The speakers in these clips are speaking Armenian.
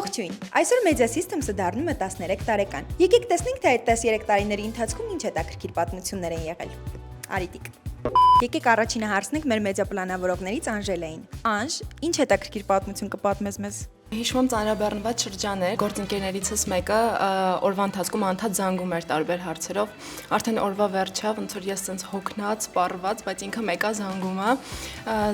Ողջույն։ Այսօր Media Systems-ը դառնում է 13 տարեկան։ Եկեք տեսնենք, թե այդ 13 տարիների ընթացքում ինչ հետաքրքիր պատմություններ են եղել։ Արիտիկ։ Եկեք առաջինը հարցնենք մեր մեդիա պլանավորողներից Անժելային։ Անժ, ինչ հետաքրքիր պատմություն կպատմես մեզ։ Հիշում ծանրաբեռնված շրջան էր, գործընկերներիցս մեկը օրվա ընթացքում անդադ զանգում էր տարբեր հարցերով, արդեն օրվա վերջը, ոնց որ ես սենց հոգնած, սպառված, բայց ինքը մեկա զանգում է,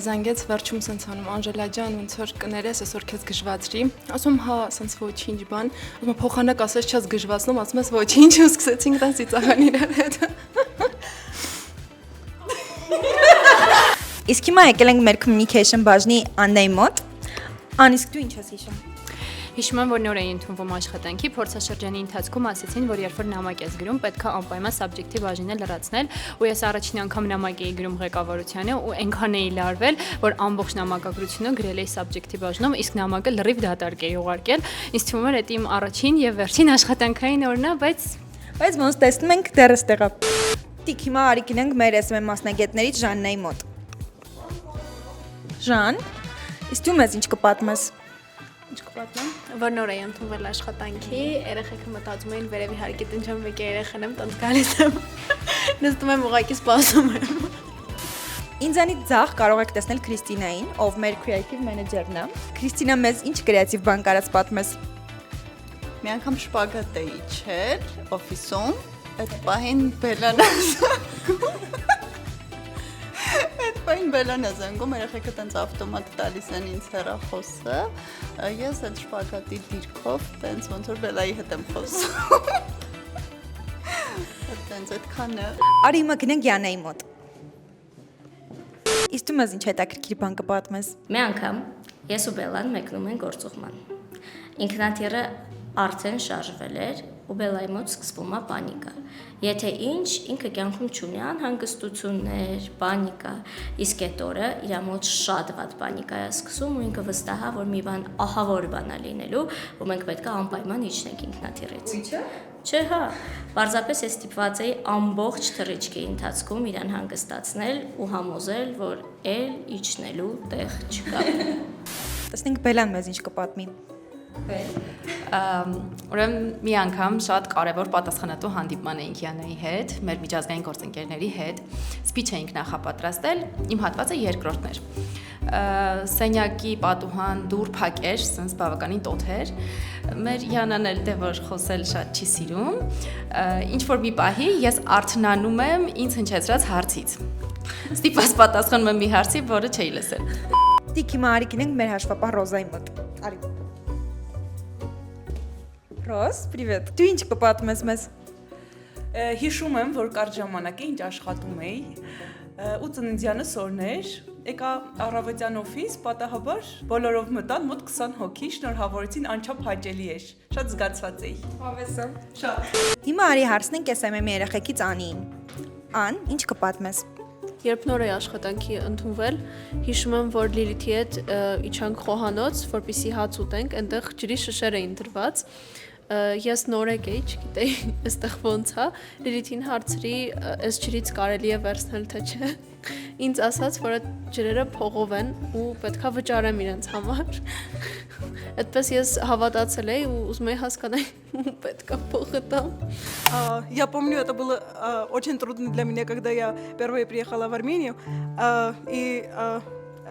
զանգեց վերջում սենց անում Անժելա ջան, ոնց որ կներես, այսօր քեզ գժվացրի, ասում հա, սենց ոչինչ բան, ասում փոխանակ ասես չես գժվացնում, ասում ես ոչինչ, ու սկսեցինք տան ծիծաղան իրար հետ։ Իսկ հիմա եկել ենք մեր communication բաժնի Աննայի մոտ։ Ան, իսկ դու ինչ ես հիշում։ Հիշում եմ, որ նոր էի ընդունվում աշխատանքի, փորձաշրջանի ընթացքում ասեցին, որ երբ որ նամակ ես գրում, պետք է անպայման սաբջեկտի բաժինը լրացնել, ու ես առաջին անգամ նամակ էի գրում ղեկավարությանը ու այնքան էի լարվել, որ ամբողջ նամակագրությունը գրել էի սաբջեկտի բաժնում, իսկ նամակը լրիվ դատարկ էի ուղարկել։ Ինձ թվում էր, դա իմ առաջին եւ վերջին աշխատանքային օրն է, բայց ոնց տեսնում ենք դեռ էստեղ է։ Տիկ հիմա արի գնանք մեր SM մասնագետներից Ժաննայի մոտ։ Ժան, իսկ դու մեզ ինչ կպատմես։ Ինչ կպատմեմ, որ նոր էի ընդունվել աշխատանքի, երեխեքը մտածում էին վերևի հարկի տնջեմ մեկի երեխան եմ, տանց գալիս եմ, նստում եմ ուղղակի սպասում եմ։ Ինձանից ձախ կարող եք տեսնել Քրիստինային, ով մեր creative manager-ն է։ Քրիստինա, մեզ ինչ կրեատիվ բան կարաս պատմես։ Մի անգամ շպագատ էի իջել օֆիսում, այդ պահին Բելան Բելան է զանգում, երեխեքը տենց ավտոմատ տալիս են ինձ հեռախոսը, ես այդ շպագատի դիրքով տենց ոնց որ Բելայի հետ եմ խոսում։ Տենց այդքան է։ Արի հիմա գնանք Յանայի մոտ։ Իսկ դու մեզ ինչ հետաքրքիր բան կպատմես։ Մի անգամ ես ու Բելան մեկնում են գործուղման։ Ինքնաթիռը արդեն շարժվել էր ու Բելայի մոտ սկսվում է պանիկա։ Եթե ինչ, ինքը կյանքում չունի անհանգստություններ, պանիկա, իսկ այդ օրը իր մոտ շատ վատ պանիկա է սկսում ու ինքը վստահ է, որ մի բան ահավոր բան է լինելու, ու մենք պետք է անպայման իջնենք ինքնաթիռից։ Ինչա՞։ Չէ, հա, պարզապես ես ստիպված էի ամբողջ թռիչքի ընթացքում իրան հանգստացնել ու համոզել, որ էլ իջնելու տեղ չկա։ Տեսնենք Բելան մեզ ինչ կպատմի։ Ուրեմն մի անգամ շատ կարևոր պատասխանատու հանդիպման էինք Յանայի հետ, մեր միջազգային գործընկերների հետ, սպիչ էինք նախապատրաստել, իմ հատվածը երկրորդն էր։ Սենյակի պատուհան դուր փակ էր, սենց բավականին տոթ էր։ Մեր Յանան էլ դե որ խոսել շատ չի սիրում, ինչ որ մի պահի ես արթնանում եմ ինձ հնչեցրած հարցից։ Ստիպված պատասխանում եմ մի հարցի, որը չէի լսել։ Տիկ հիմա արի գնանք մեր հաշվապահ Ռոզայի մոտ։ Արի։ Ռոզ, պրիվետ։ Դու ինչ կպատմես մեզ։ Հիշում եմ, որ կարճ ժամանակ ինչ աշխատում էի, ու ծննդյանս օրն էր, եկա առավոտյան օֆիս, պատահաբար բոլորով մտան, մոտ 20 հոգի, շնորհավորեցին, անչափ հաճելի էր, շատ զգացված էի։ Հավեսա։ Շատ։ Հիմա արի հարցնենք SMM-ի երեխեքից Անիին։ Ան, ինչ կպատմես։ Երբ նոր էի աշխատանքի ընդունվել, հիշում եմ, որ Լիլիթի հետ իջանք խոհանոց, որպեսզի հաց ուտենք, այնտեղ ջրի շշեր էին դրված։ Ես նորեկ էի, չգիտեի, այստեղ ոնց է, Լիլիթին հարցրի, այս ջրից կարելի է վերցնել թե չէ։ Ինձ ասաց, որ այդ ջրերը փողով են ու պետքա վճարեմ իրենց համար։ Այդպես ես հավատացել էի ու ուզում էի հասկանալ, պետքա փողը տամ։ Я помню, это было очень трудно для меня, когда я впервые приехала в Армению, и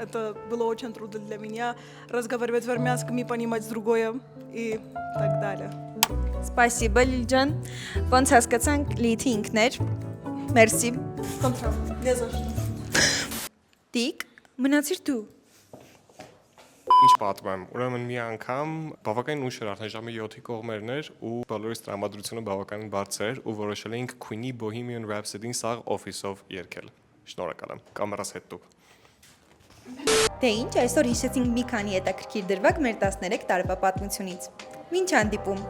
это было очень трудно для меня разговаривать в армянском и понимать другое и так далее. Спасибо, Լիլջան։ Ոնց հասկացանք Լիթի ինքն էր։ Մերսի։ Не за что. Տիկ, մնացիր դու։ Ինչ պատմեմ, ուրեմն մի անգամ բավականին ուշ էր, արդեն ժամը 7-ի կողմերն էր ու բոլորիս տրամադրությունը բավականին բարձր էր ու որոշել էինք Queen-ի Bohemian Rhapsody-ին սաղ օֆիսով երգել։ Շնորհակալ եմ։ Կամերաս հետ դուք։ Դե ինչ, այսօր հիշեցինք մի քանի հետաքրքիր դրվագ մեր 13 տարվա պատմությունից։ Մինչ հանդիպում։